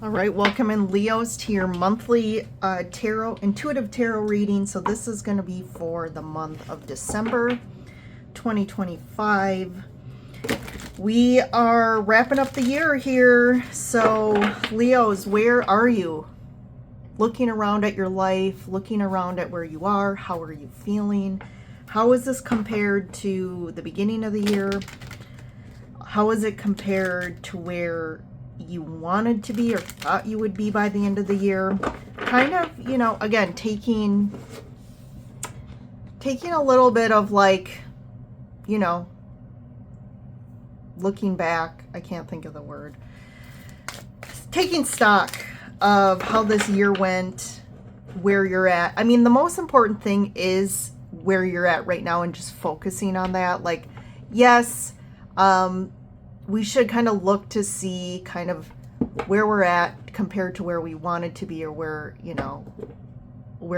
All right, welcome in Leos to your monthly intuitive tarot reading. So this is going to be for the month of December 2025. We are wrapping up the year here. So Leos, where are you? Looking around at your life, looking around at where you are, how are you feeling? How is this compared to the beginning of the year? How is it compared to where you wanted to be or thought you would be by the end of the year? Kind of, again, taking a little bit of looking back. I can't think of the word. Taking stock of how this year went, where you're at. I mean, the most important thing is where you're at right now and just focusing on that. Like, yes, we should kind of look to see kind of where we're at compared to where we wanted to be or where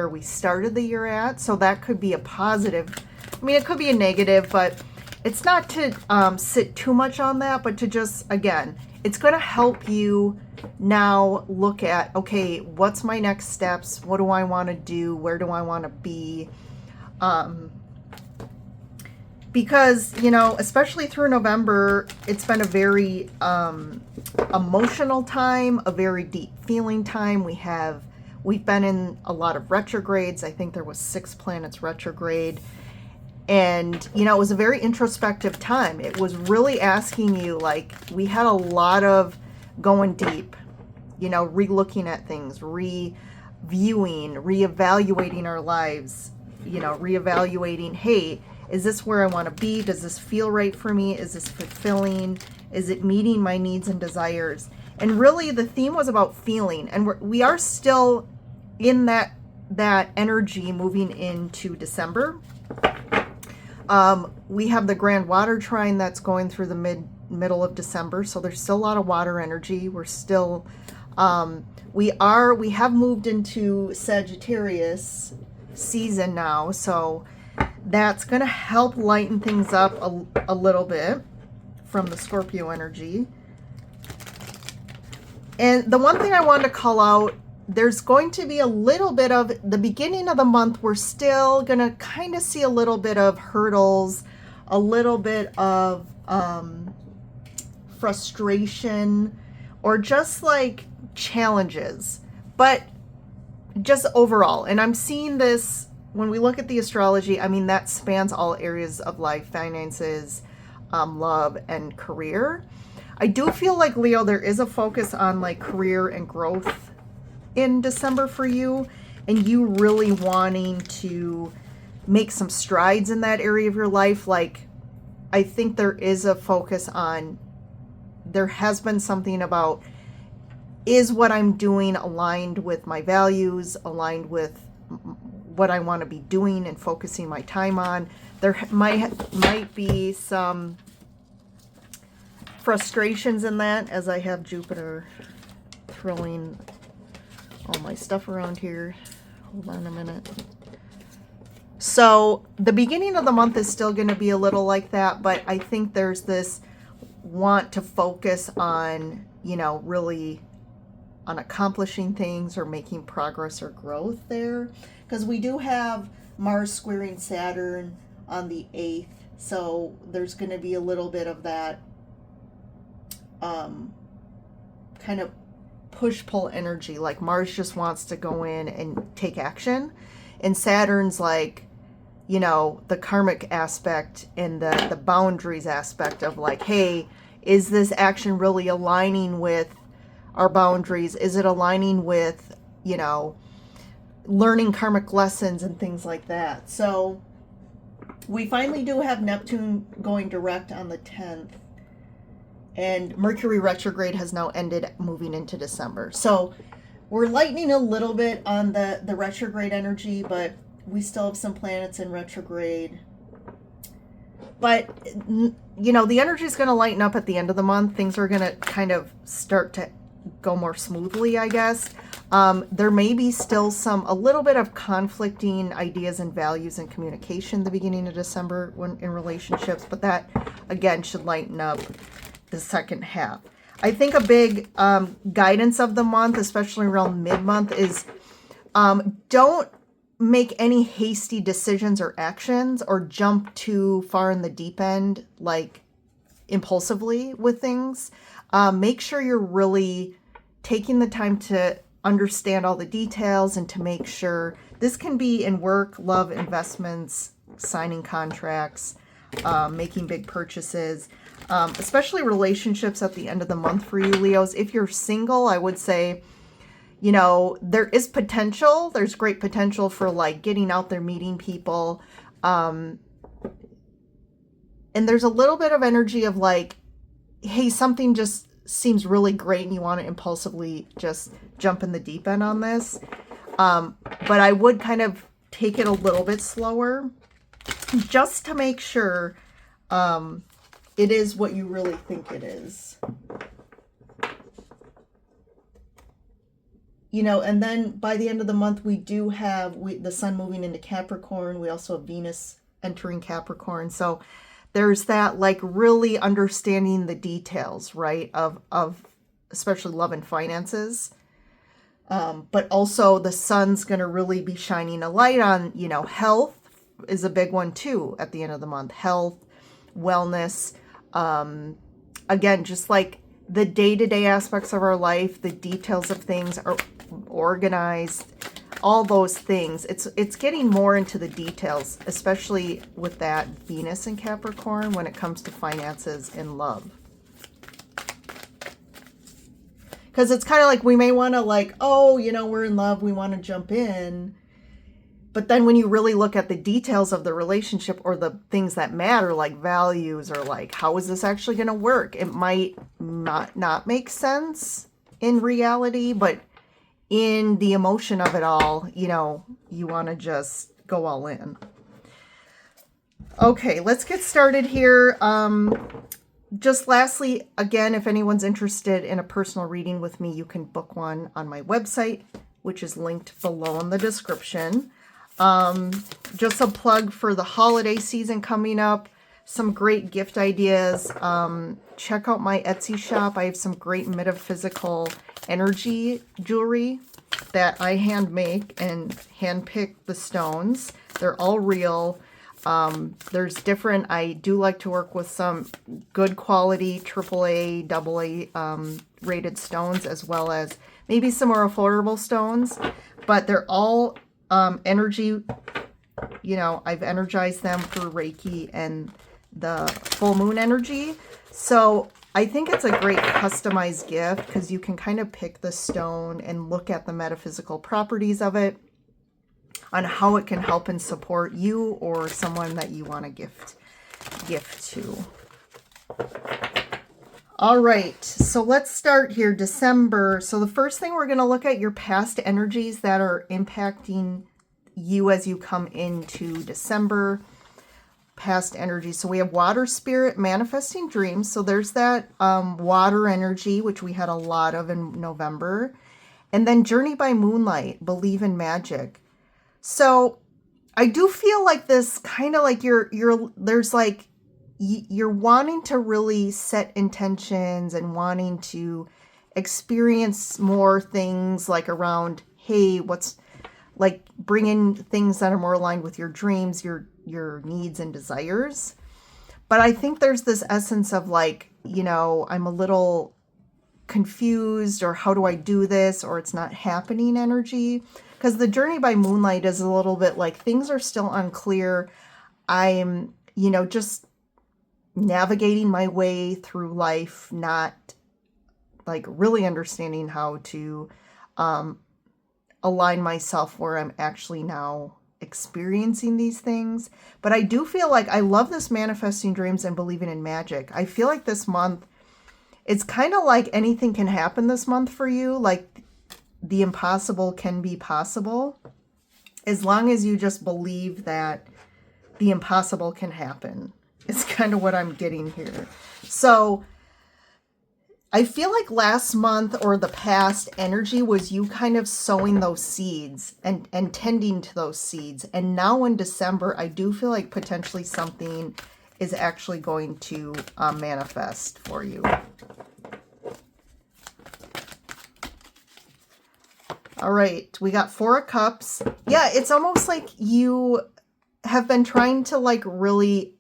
we started the year at. So that could be a positive. I mean, it could be a negative, but it's not to sit too much on that, but to just, again, it's going to help you now look at, okay, what's my next steps? What do I want to do? Where do I want to be? Because, especially through November, it's been a very emotional time, a very deep feeling time. We've been in a lot of retrogrades. I think there was 6 planets retrograde. And, it was a very introspective time. It was really asking you, we had a lot of going deep, re-looking at things, reviewing, reevaluating our lives, reevaluating, hey, is this where I want to be? Does this feel right for me? Is this fulfilling? Is it meeting my needs and desires? And really the theme was about feeling. And we are still in that energy moving into December. We have the Grand Water Trine that's going through the middle of December. So there's still a lot of water energy. We're still, we have moved into Sagittarius season now. So that's going to help lighten things up a little bit from the Scorpio energy. And the one thing I wanted to call out, there's going to be a little bit of the beginning of the month. We're still going to kind of see a little bit of hurdles, a little bit of frustration, or just challenges, but just overall. And I'm seeing this when we look at the astrology. I mean, that spans all areas of life: finances, love, and career. I do feel like, Leo, there is a focus on career and growth in December for you, and you really wanting to make some strides in that area of your life. I think there is a focus on, there has been something about, is what I'm doing aligned with my values, aligned with what I want to be doing and focusing my time on? There might be some frustrations in that, as I have Jupiter throwing all my stuff around here. Hold on a minute. So the beginning of the month is still going to be a little like that, but I think there's this want to focus on, really on accomplishing things or making progress or growth there. Because we do have Mars squaring Saturn on the 8th. So there's going to be a little bit of that kind of push-pull energy. Like Mars just wants to go in and take action. And Saturn's the karmic aspect and the boundaries aspect of hey, is this action really aligning with our boundaries? Is it aligning with, learning karmic lessons and things like that? So we finally do have Neptune going direct on the 10th, and Mercury retrograde has now ended, moving into December. So we're lightening a little bit on the retrograde energy, but we still have some planets in retrograde. But, the energy is going to lighten up at the end of the month. Things are going to kind of start to go more smoothly, I guess. There may be still a little bit of conflicting ideas and values and communication the beginning of December when in relationships, but that, again, should lighten up the second half. I think a big guidance of the month, especially around mid-month, is don't make any hasty decisions or actions or jump too far in the deep end, like impulsively with things. Make sure you're really taking the time to understand all the details and to make sure this can be in work, love, investments, signing contracts, making big purchases, especially relationships at the end of the month for you, Leos. If you're single, I would say, you know, there is potential. There's great potential for like getting out there, meeting people. And there's a little bit of energy of like, hey, something just seems really great and you want to impulsively just jump in the deep end on this. But I would kind of take it a little bit slower just to make sure it is what you really think it is. You know, and then by the end of the month, we do have the sun moving into Capricorn. We also have Venus entering Capricorn. So there's that like really understanding the details, right, of especially love and finances. But also the sun's going to really be shining a light on, you know, health is a big one too at the end of the month. Health, wellness, again, just like the day-to-day aspects of our life, the details of things are organized, all those things. It's getting more into the details, especially with that Venus in Capricorn when it comes to finances and love. Because it's kind of like we may want to like, oh, you know, we're in love, we want to jump in. But then when you really look at the details of the relationship or the things that matter, like values or like, how is this actually going to work? It might not make sense in reality, but in the emotion of it all, you know, you want to just go all in. Okay, let's get started here. Just lastly, again, if anyone's interested in a personal reading with me, you can book one on my website, which is linked below in the description. Just a plug for the holiday season coming up, some great gift ideas. Check out my Etsy shop. I have some great metaphysical energy jewelry that I hand make and hand pick the stones. They're all real. There's different, I do like to work with some good quality AAA, AA rated stones, as well as maybe some more affordable stones, but they're all energy, you know, I've energized them for Reiki and the full moon energy. So I think it's a great customized gift because you can kind of pick the stone and look at the metaphysical properties of it on how it can help and support you or someone that you want to gift to. All right, so let's start here. December. So the first thing we're going to look at your past energies that are impacting you as you come into December. Past energy. So we have water spirit, manifesting dreams. So there's that water energy, which we had a lot of in November. And then journey by moonlight, believe in magic. So I do feel like this kind of like there's like you're wanting to really set intentions and wanting to experience more things like around, hey, what's like bring in things that are more aligned with your dreams, your needs and desires. But I think there's this essence of like, you know, I'm a little confused, or how do I do this, or it's not happening energy. Because the journey by moonlight is a little bit like things are still unclear. I'm, you know, just navigating my way through life, not like really understanding how to align myself where I'm actually now experiencing these things. But I do feel like I love this manifesting dreams and believing in magic. I feel like this month, it's kind of like anything can happen this month for you. Like the impossible can be possible as long as you just believe that the impossible can happen. It's kind of what I'm getting here. So I feel like last month or the past energy was you kind of sowing those seeds and tending to those seeds. And now in December, I do feel like potentially something is actually going to manifest for you. All right, we got Four of Cups. Yeah, it's almost like you have been trying to like really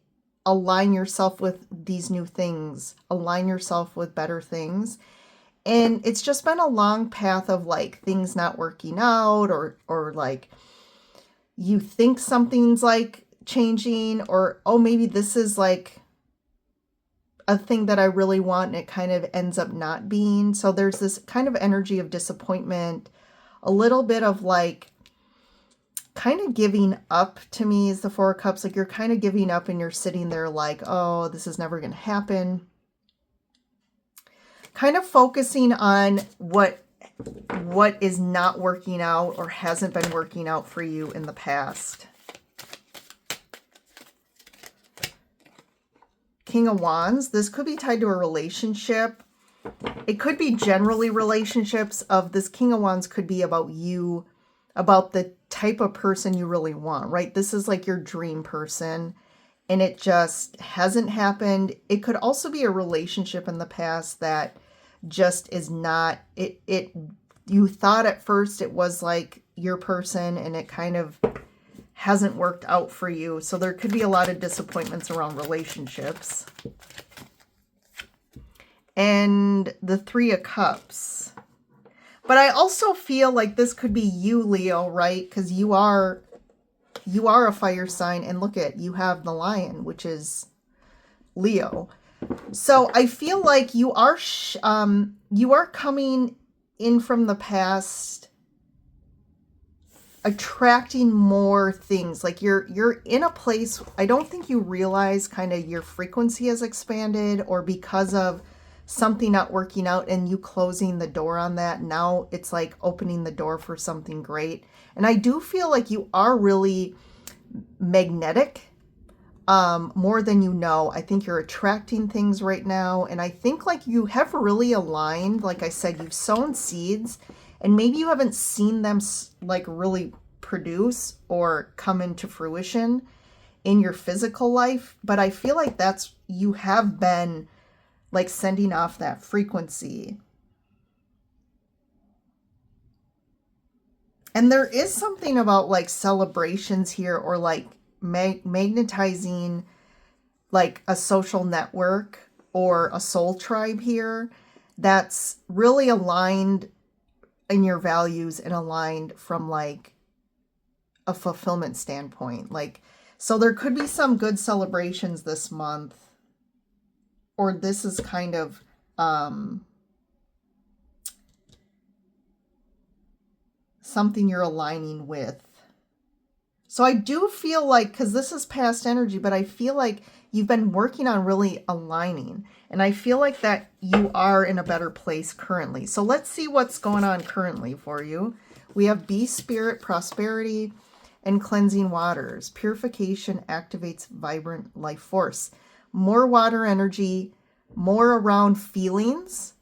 align yourself with these new things, align yourself with better things. And it's just been a long path of like things not working out, or like you think something's like changing, or oh, maybe this is like a thing that I really want and it kind of ends up not being. So there's this kind of energy of disappointment, a little bit of like kind of giving up. To me is the Four of Cups. Like you're kind of giving up and you're sitting there like, oh, this is never going to happen. Kind of focusing on what is not working out or hasn't been working out for you in the past. King of Wands. This could be tied to a relationship. It could be generally relationships. Of this King of Wands could be about you, about the type of person you really want, right? This is like your dream person and it just hasn't happened. It could also be a relationship in the past that just is not, you thought at first it was like your person and it kind of hasn't worked out for you. So there could be a lot of disappointments around relationships. And the Three of Cups. But I also feel like this could be you, Leo, right? Because you are a fire sign. And look at, you have the Lion, which is Leo. So I feel like you are coming in from the past, attracting more things. Like you're in a place, I don't think you realize kind of your frequency has expanded, or because of something not working out and you closing the door on that, now it's like opening the door for something great. And I do feel like you are really magnetic, more than you know. I think you're attracting things right now. And I think like you have really aligned, like I said, you've sown seeds and maybe you haven't seen them like really produce or come into fruition in your physical life. But I feel like you have been like sending off that frequency. And there is something about like celebrations here, or like magnetizing like a social network or a soul tribe here that's really aligned in your values and aligned from like a fulfillment standpoint. Like, so there could be some good celebrations this month, or this is kind of something you're aligning with. So I do feel like, because this is past energy, but I feel like you've been working on really aligning. And I feel like that you are in a better place currently. So let's see what's going on currently for you. We have Bee Spirit, Prosperity, and Cleansing Waters. Purification activates vibrant life force. More water energy, more around feelings.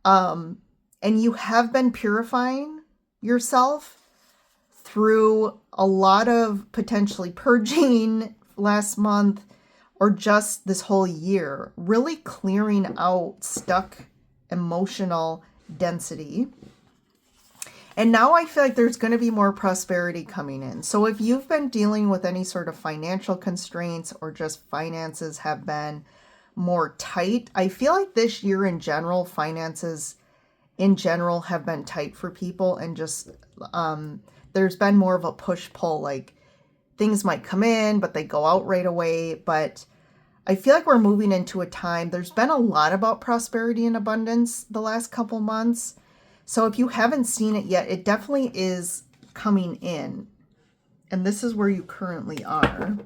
And you have been purifying yourself through a lot of potentially purging last month, or just this whole year, really clearing out stuck emotional density. And now I feel like there's going to be more prosperity coming in. So if you've been dealing with any sort of financial constraints, or just finances have been more tight, I feel like this year in general, finances in general have been tight for people, and just there's been more of a push-pull, like things might come in, but they go out right away. But I feel like we're moving into a time, there's been a lot about prosperity and abundance the last couple months. So if you haven't seen it yet, it definitely is coming in. And this is where you currently are.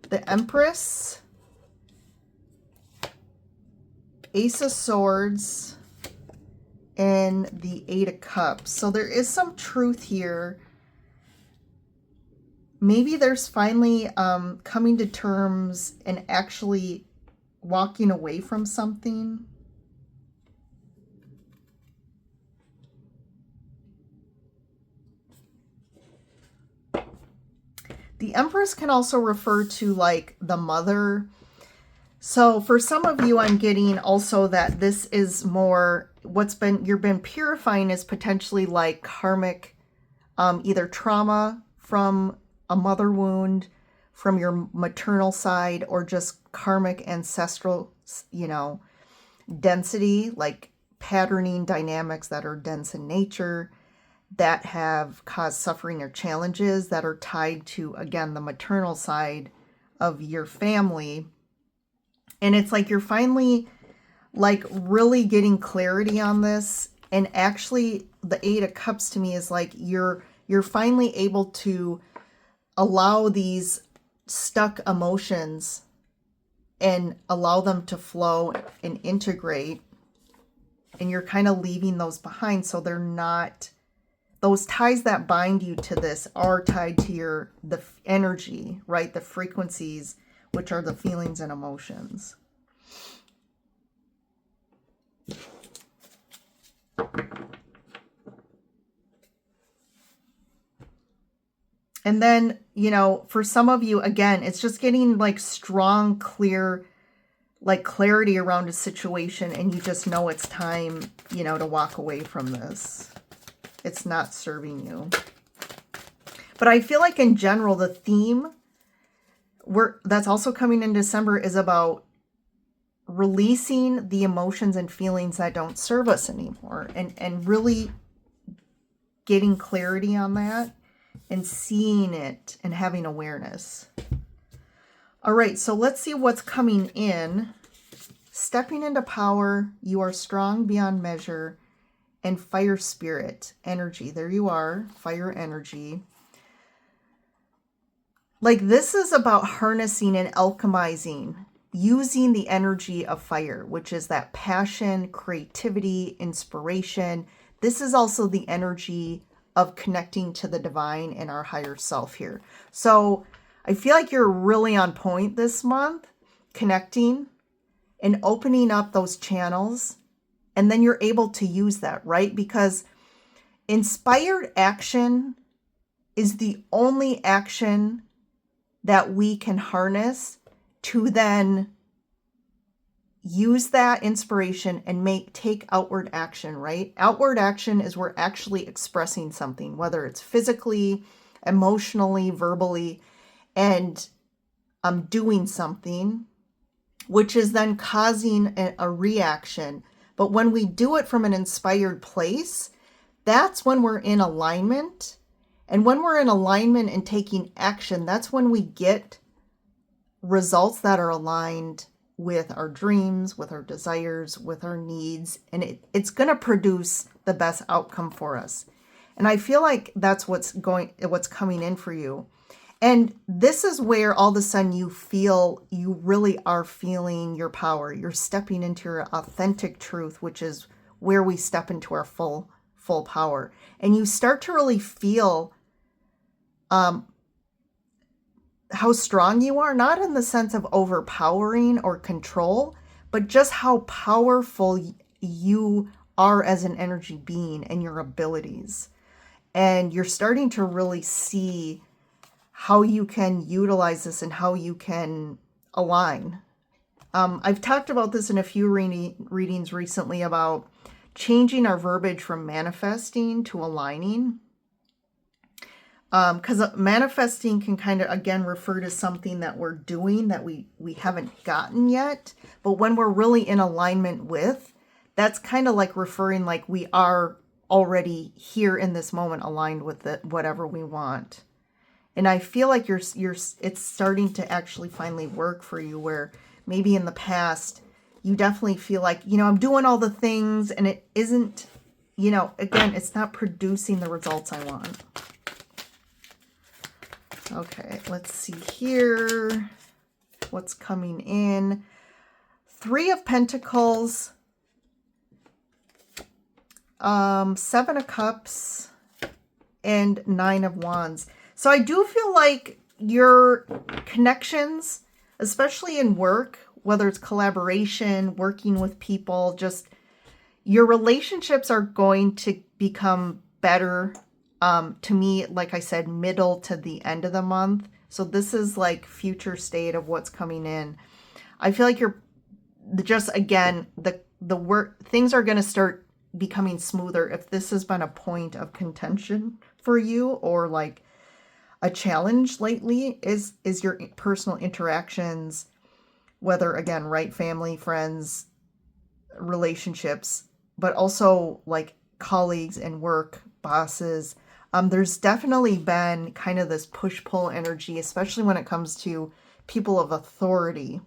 The Empress, Ace of Swords, and the Eight of Cups. So there is some truth here. Maybe there's finally coming to terms and actually walking away from something. The Empress can also refer to like the mother. So for some of you, I'm getting also that this is more you've been purifying is potentially like karmic, either trauma from a mother wound, from your maternal side, or just karmic ancestral, density, like patterning dynamics that are dense in nature that have caused suffering or challenges that are tied to, again, the maternal side of your family. And it's like you're finally like really getting clarity on this. And actually the Eight of Cups to me is like you're finally able to allow these stuck emotions and allow them to flow and integrate. And you're kind of leaving those behind, so they're not, those ties that bind you to this are tied to the energy, right? The frequencies, which are the feelings and emotions. And then, for some of you, again, it's just getting like strong, clear, like clarity around a situation, and you just know it's time, to walk away from this. It's not serving you. But I feel like in general, the theme that's also coming in December is about releasing the emotions and feelings that don't serve us anymore, and really getting clarity on that and seeing it and having awareness. All right, so let's see what's coming in. Stepping into power, you are strong beyond measure, and fire spirit energy. There you are, fire energy. Like this is about harnessing and alchemizing, using the energy of fire, which is that passion, creativity, inspiration. This is also the energy of connecting to the divine and our higher self here. So I feel like you're really on point this month, connecting and opening up those channels. And then you're able to use that, right? Because inspired action is the only action that we can harness to then use that inspiration and take outward action, right? Outward action is we're actually expressing something, whether it's physically, emotionally, verbally, and I'm doing something, which is then causing a reaction. But when we do it from an inspired place, that's when we're in alignment. And when we're in alignment and taking action, that's when we get results that are aligned with our dreams, with our desires, with our needs. And it's going to produce the best outcome for us. And I feel like that's what's coming in for you. And this is where all of a sudden you really are feeling your power. You're stepping into your authentic truth, which is where we step into our full power. And you start to really feel how strong you are, not in the sense of overpowering or control, but just how powerful you are as an energy being and your abilities. And you're starting to really see how you can utilize this and how you can align. I've talked about this in a few readings recently about changing our verbiage from manifesting to aligning. Because manifesting can kind of, again, refer to something that we're doing that we haven't gotten yet. But when we're really in alignment with, that's kind of like referring like we are already here in this moment aligned with whatever we want. And I feel like it's starting to actually finally work for you, where maybe in the past you definitely feel like, I'm doing all the things and it isn't, again, it's not producing the results I want. Okay, let's see here. What's coming in? 3 of Pentacles, 7 of Cups, and 9 of Wands. So I do feel like your connections, especially in work, whether it's collaboration, working with people, just your relationships are going to become better. To me, like I said, middle to the end of the month. So this is like future state of what's coming in. I feel like you're just, again, the work, things are going to start becoming smoother if this has been a point of contention for you, or like a challenge lately is your personal interactions, whether, again, right, family, friends, relationships, but also like colleagues and work, bosses. There's definitely been kind of this push-pull energy, especially when it comes to people of authority.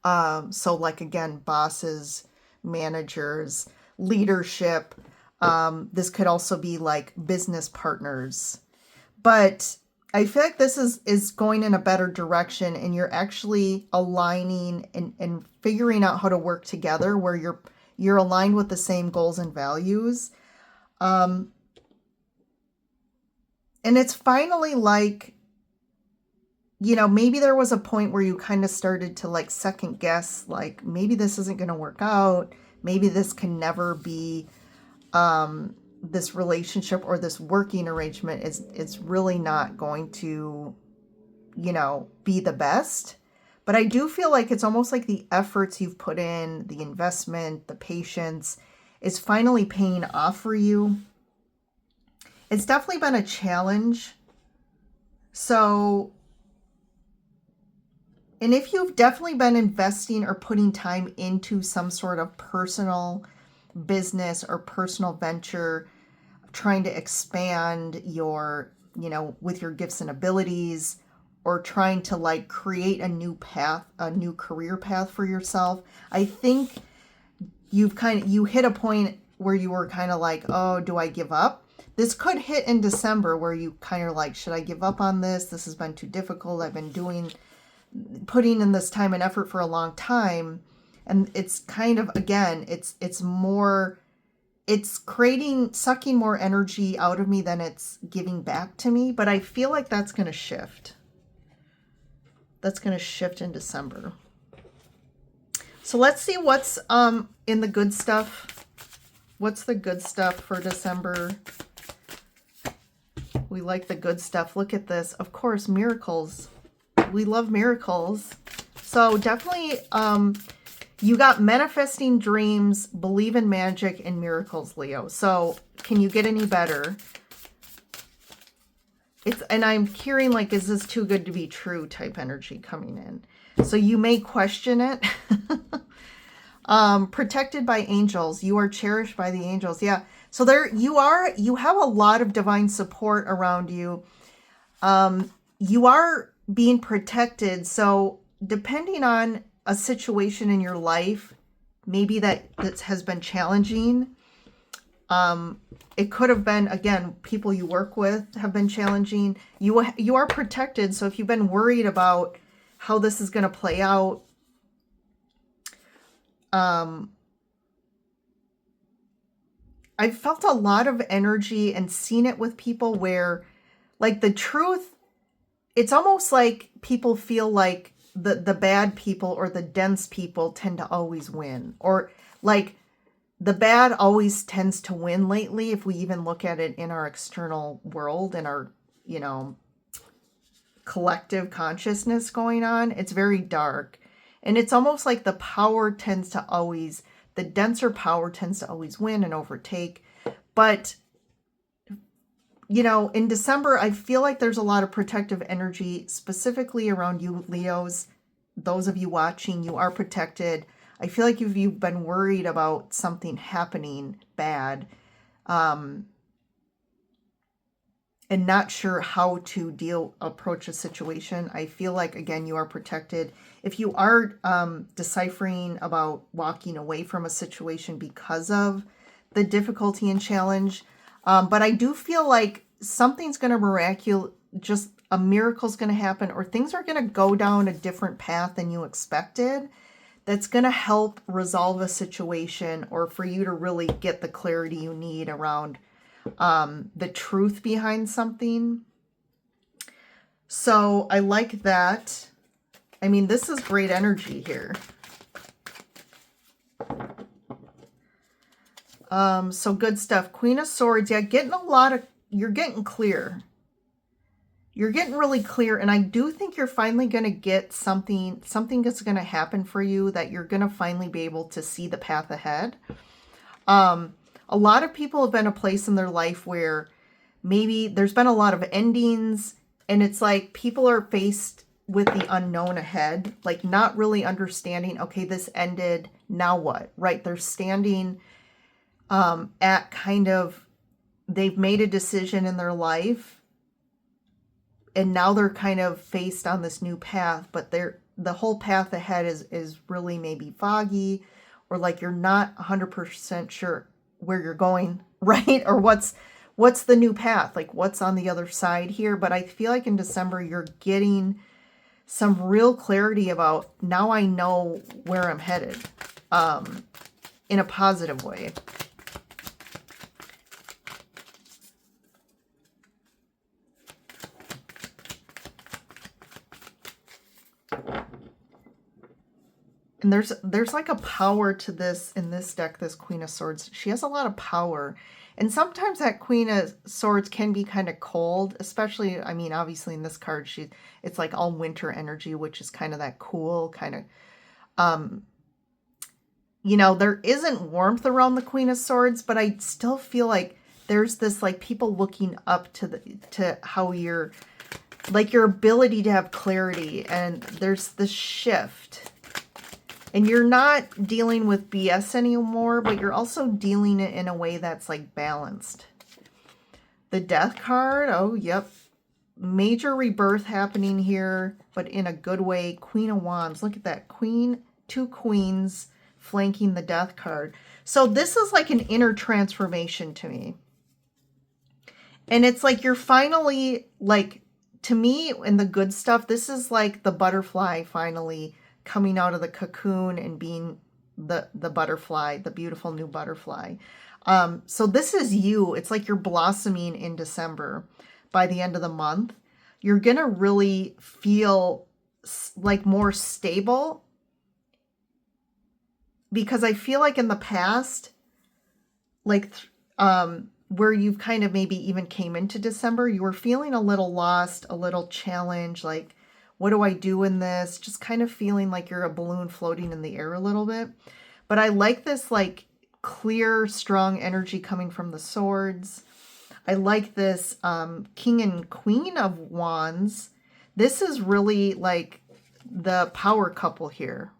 So like, again, bosses, managers, leadership. This could also be like business partners. But I feel like this is going in a better direction, and you're actually aligning and figuring out how to work together where you're aligned with the same goals and values. And it's finally like, maybe there was a point where you kind of started to like second guess, like maybe this isn't going to work out. Maybe this can never be, this relationship or this working arrangement it's really not going to, be the best. But I do feel like it's almost like the efforts you've put in, the investment, the patience is finally paying off for you. It's definitely been a challenge. So, and if you've definitely been investing or putting time into some sort of personal business or personal venture, trying to expand your, with your gifts and abilities, or trying to like create a new path, a new career path for yourself, I think you hit a point where you were kind of like, oh, do I give up? This could hit in December where you kind of like, should I give up on this? This has been too difficult. I've been putting in this time and effort for a long time. And it's kind of, again, it's sucking more energy out of me than it's giving back to me. But I feel like that's going to shift. That's going to shift in December. So let's see what's in the good stuff. What's the good stuff for December? We like the good stuff. Look at this. Of course, miracles. We love miracles. So definitely, you got manifesting dreams, believe in magic, and miracles, Leo. So can you get any better? And I'm hearing like, is this too good to be true type energy coming in. So you may question it. Protected by angels. You are cherished by the angels. Yeah. So you have a lot of divine support around you. You are being protected. So depending on a situation in your life, maybe that has been challenging. It could have been, again, people you work with have been challenging. You are protected. So if you've been worried about how this is going to play out, I've felt a lot of energy and seen it with people where, like, the truth, it's almost like people feel like the bad people or the dense people tend to always win, or like the bad always tends to win lately. If we even look at it in our external world and our, collective consciousness going on, it's very dark. And it's almost like the denser power tends to always win and overtake. But, in December, I feel like there's a lot of protective energy specifically around you, Leos. Those of you watching, you are protected. I feel like if you've been worried about something happening bad, and not sure how to approach a situation, I feel like, again, you are protected. If you are deciphering about walking away from a situation because of the difficulty and challenge, but I do feel like something's going to just a miracle's going to happen, or things are going to go down a different path than you expected. That's going to help resolve a situation, or for you to really get the clarity you need around the truth behind something. So I like that. I mean, this is great energy here. So good stuff. Queen of Swords. Yeah, you're getting clear. You're getting really clear, and I do think you're finally going to get something that's going to happen for you, that you're going to finally be able to see the path ahead. A lot of people have been a place in their life where maybe there's been a lot of endings, and it's like people are faced with the unknown ahead, like not really understanding, okay, this ended, now what, right? They're standing at kind of, they've made a decision in their life, and now they're kind of faced on this new path, but the whole path ahead is really maybe foggy, or like you're not 100% sure where you're going, right? Or what's the new path, like what's on the other side here. But I feel like in December you're getting some real clarity about, now I know where I'm headed, in a positive way. And there's like a power to this in this deck, this Queen of Swords. She has a lot of power. And sometimes that Queen of Swords can be kind of cold, especially, I mean, obviously in this card, it's like all winter energy, which is kind of that cool kind of, you know, there isn't warmth around the Queen of Swords, but I still feel like there's this, like, people looking up to how you're, like, your ability to have clarity, and there's this shift. And you're not dealing with BS anymore, but you're also dealing it in a way that's like balanced. The Death card, oh, yep. Major rebirth happening here, but in a good way. Queen of Wands, look at that. Two queens flanking the Death card. So this is like an inner transformation to me. And it's like you're finally, like, to me, in the good stuff, this is like the butterfly finally coming out of the cocoon and being the butterfly, the beautiful new butterfly. So this is you. It's like you're blossoming in December. By the end of the month, you're going to really feel like more stable, because I feel like in the past, like, where you've kind of maybe even came into December, you were feeling a little lost, a little challenged, like, what do I do in this? Just kind of feeling like you're a balloon floating in the air a little bit. But I like this, like, clear, strong energy coming from the swords. I like this King and Queen of Wands. This is really like the power couple here.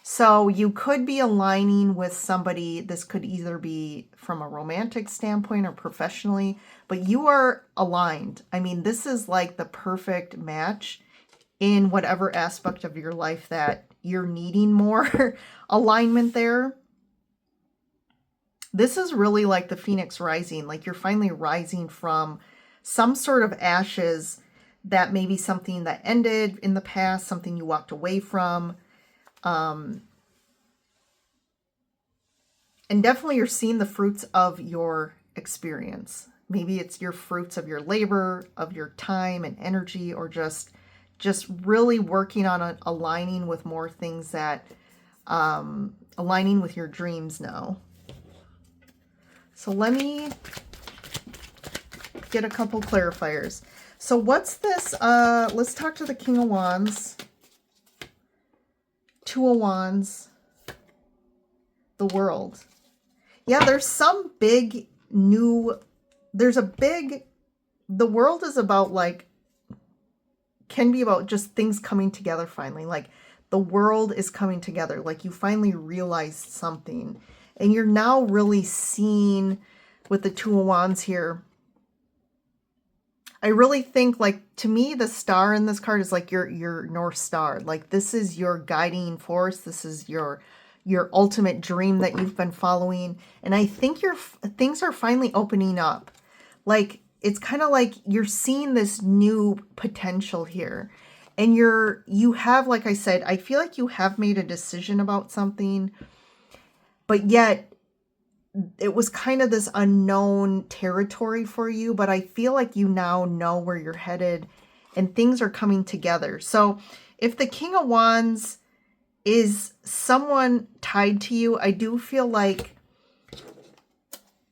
So you could be aligning with somebody. This could either be from a romantic standpoint or professionally, but you are aligned. I mean, this is like the perfect match in whatever aspect of your life that you're needing more alignment there. This is really like the Phoenix rising, like you're finally rising from some sort of ashes, that may be something that ended in the past, something you walked away from. And definitely you're seeing the fruits of your experience. Maybe it's your fruits of your labor, of your time and energy, or just really working on aligning with more things that, aligning with your dreams now. So let me get a couple clarifiers. So what's this? Let's talk to the King of Wands. Two of Wands. The World. Yeah, there's some big new, the World is about, like, can be about just things coming together finally. Like, the world is coming together. Like, you finally realized something. And you're now really seeing with the Two of Wands here. I really think, like, to me, the star in this card is like your North Star. Like, this is your guiding force. This is your ultimate dream that you've been following. And I think things are finally opening up. Like, it's kind of like you're seeing this new potential here. And you have, like I said, I feel like you have made a decision about something, but yet it was kind of this unknown territory for you. But I feel like you now know where you're headed and things are coming together. So if the King of Wands is someone tied to you, I do feel like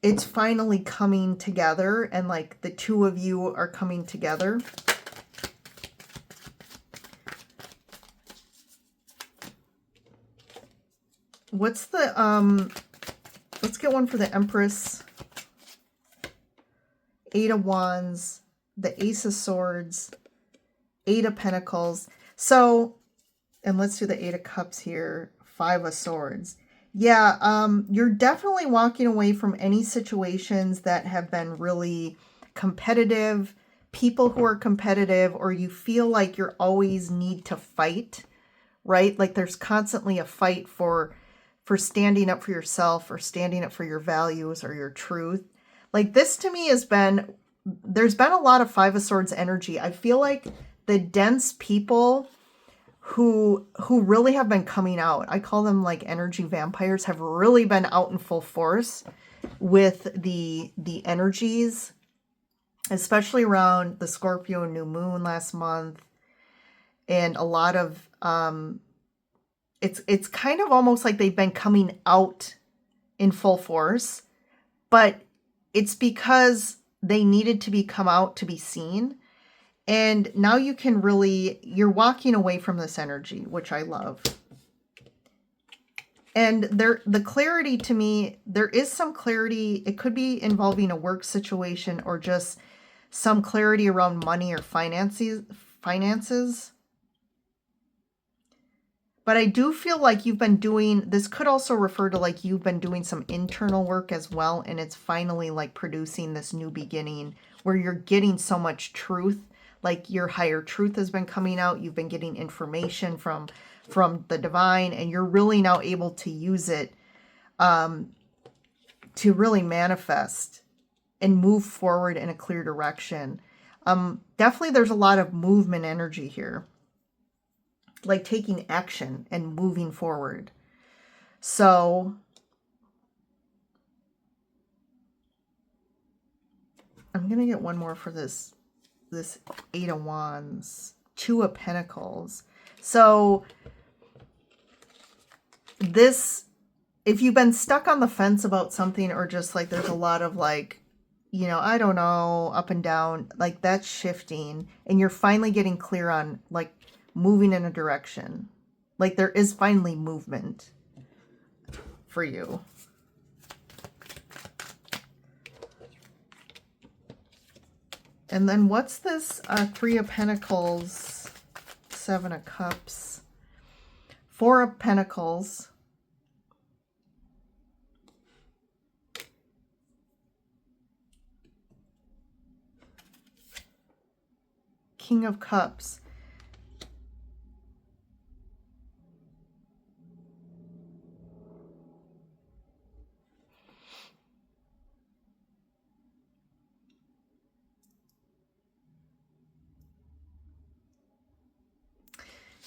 it's finally coming together, and like the two of you are coming together. What's the, let's get one for the Empress. Eight of Wands, the Ace of Swords, Eight of Pentacles. So, and let's do the Eight of Cups here, Five of Swords. Yeah, you're definitely walking away from any situations that have been really competitive, people who are competitive, or you feel like you're always need to fight, right? Like there's constantly a fight for standing up for yourself or standing up for your values or your truth. Like this to me has been, there's been a lot of Five of Swords energy. I feel like the dense people who really have been coming out, I call them like energy vampires, have really been out in full force with the energies, especially around the Scorpio new moon last month. And a lot of, it's kind of almost like they've been coming out in full force, but it's because they needed to come out to be seen. And now you can really, you're walking away from this energy, which I love. And the clarity to me, there is some clarity. It could be involving a work situation or just some clarity around money or finances. But I do feel like you've been doing, this could also refer to like you've been doing some internal work as well. And it's finally like producing this new beginning where you're getting so much truth. Like your higher truth has been coming out. You've been getting information from the divine, and you're really now able to use it to really manifest and move forward in a clear direction. Definitely there's a lot of movement energy here, like taking action and moving forward. So I'm going to get one more for this Eight of Wands, Two of Pentacles. So this, if you've been stuck on the fence about something, or just like there's a lot of like, you know, I don't know, up and down, like that's shifting, and you're finally getting clear on like moving in a direction. Like there is finally movement for you. And then what's this Three of Pentacles, Seven of Cups, Four of Pentacles, King of Cups.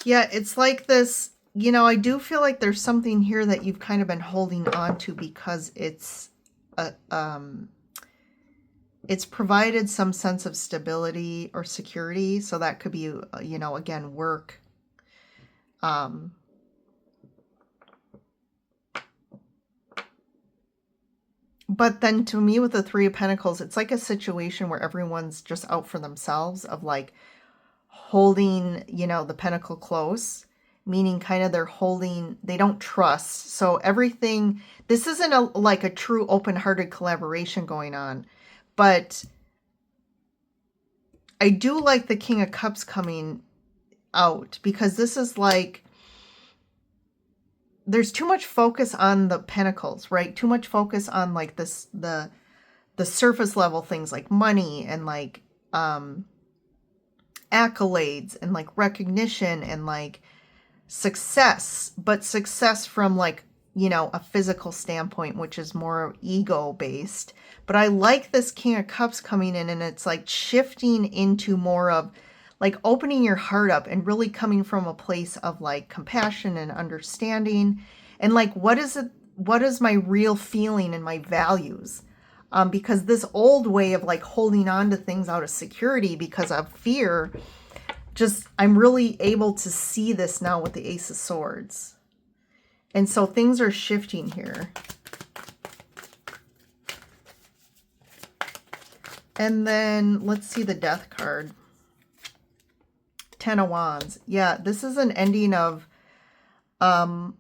Yeah, it's like this, you know, I do feel like there's something here that you've kind of been holding on to because it's provided some sense of stability or security. So that could be, you know, again, work. But then to me with the Three of Pentacles, it's like a situation where everyone's just out for themselves, of like holding, you know, the pentacle close, meaning kind of they're holding, they don't trust. So everything, this isn't like a true open-hearted collaboration going on, but I do like the King of Cups coming out, because this is like, there's too much focus on the pentacles, right? Too much focus on like this, the surface level things like money and like, accolades and like recognition and like success, but success from like, you know, a physical standpoint, which is more ego based. But I like this King of Cups coming in, and it's like shifting into more of like opening your heart up and really coming from a place of like compassion and understanding, and like what is my real feeling and my values. Because this old way of like holding on to things out of security because of fear, just, I'm really able to see this now with the Ace of Swords. And so things are shifting here. And then let's see the Death card. 10 of Wands. Yeah, this is an ending of a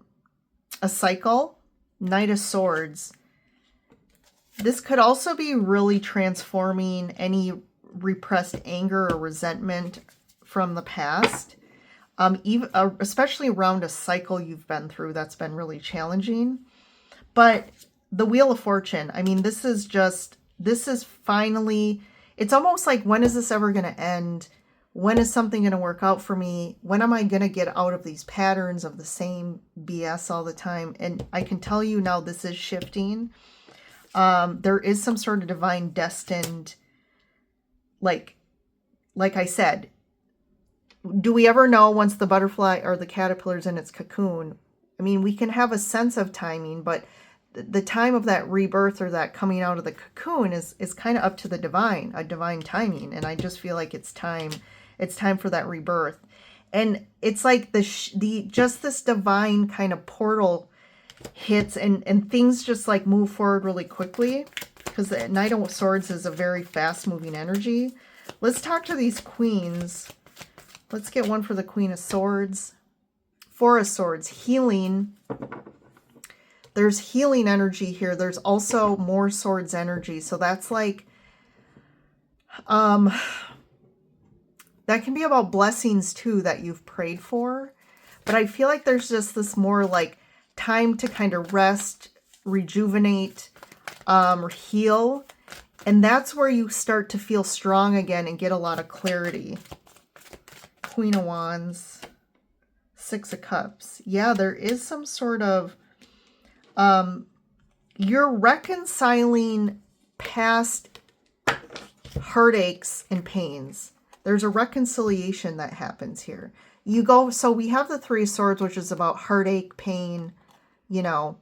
cycle. Knight of Swords. This could also be really transforming any repressed anger or resentment from the past. Even especially around a cycle you've been through that's been really challenging. But the Wheel of Fortune, I mean, this is finally, it's almost like, when is this ever going to end? When is something going to work out for me? When am I going to get out of these patterns of the same BS all the time? And I can tell you now, this is shifting. There is some sort of divine destined, like I said, do we ever know once the butterfly or the caterpillar's in its cocoon? I mean, we can have a sense of timing, but the time of that rebirth or that coming out of the cocoon is kind of up to the divine, a divine timing. And I just feel like it's time for that rebirth. And it's like just this divine kind of portal hits and things just like move forward really quickly, because the Knight of Swords is a very fast moving energy. Let's talk to these queens. Let's get one for the Queen of Swords. Four of Swords, healing. There's healing energy here. There's also more swords energy. So that's like, that can be about blessings too that you've prayed for. But I feel like there's just this more like time to kind of rest, rejuvenate, or heal. And that's where you start to feel strong again and get a lot of clarity. Queen of Wands, Six of Cups. Yeah, there is some sort of, you're reconciling past heartaches and pains. There's a reconciliation that happens here. So we have the Three of Swords, which is about heartache, pain, you know.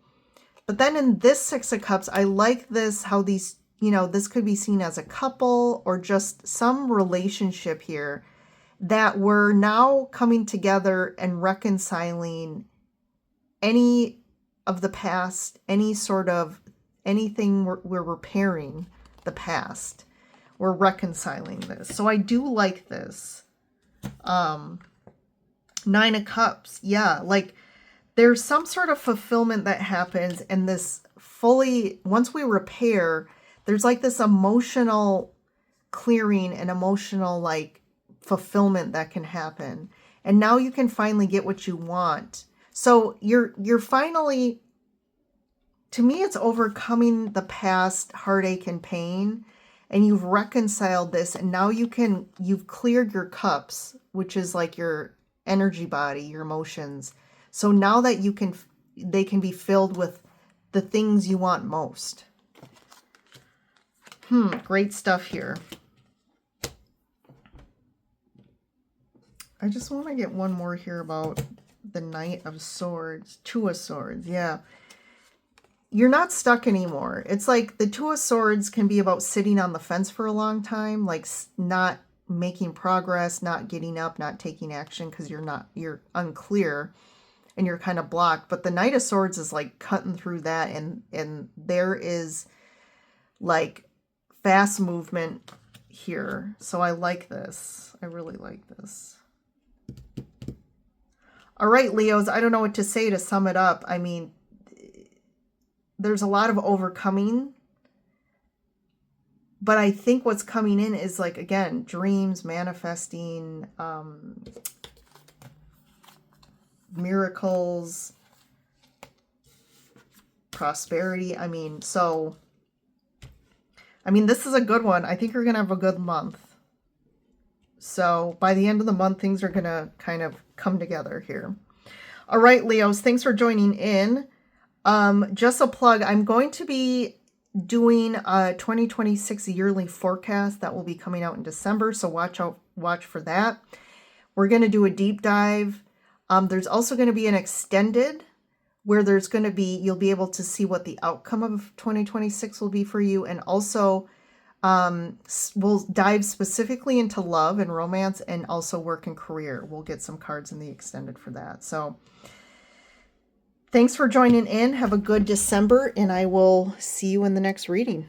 But then in this Six of Cups, I like this, how these, you know, this could be seen as a couple or just some relationship here that we're now coming together and reconciling any of the past, anything we're repairing the past. We're reconciling this. So I do like this. Nine of Cups. Yeah, like there's some sort of fulfillment that happens, and this once we repair, there's like this emotional clearing and emotional like fulfillment that can happen. And now you can finally get what you want. So you're finally, to me, it's overcoming the past heartache and pain, and you've reconciled this, and now you've cleared your cups, which is like your energy body, your emotions. So now that they can be filled with the things you want most. Great stuff here. I just want to get one more here about the Knight of Swords. Two of Swords, yeah. You're not stuck anymore. It's like the Two of Swords can be about sitting on the fence for a long time, like not making progress, not getting up, not taking action because you're unclear and you're kind of blocked. But the Knight of Swords is like cutting through that, and there is like fast movement here. So I like this. I really like this. All right, Leos, I don't know what to say to sum it up. I mean, there's a lot of overcoming, but I think what's coming in is like, again, dreams, manifesting, miracles, prosperity. I mean, this is a good one. I think you're going to have a good month. So by the end of the month, things are going to kind of come together here. All right, Leos, thanks for joining in. Just a plug, I'm going to be doing a 2026 yearly forecast that will be coming out in December. So watch for that. We're going to do a deep dive. There's also going to be an extended where you'll be able to see what the outcome of 2026 will be for you. And also, we'll dive specifically into love and romance and also work and career. We'll get some cards in the extended for that. So thanks for joining in. Have a good December, and I will see you in the next reading.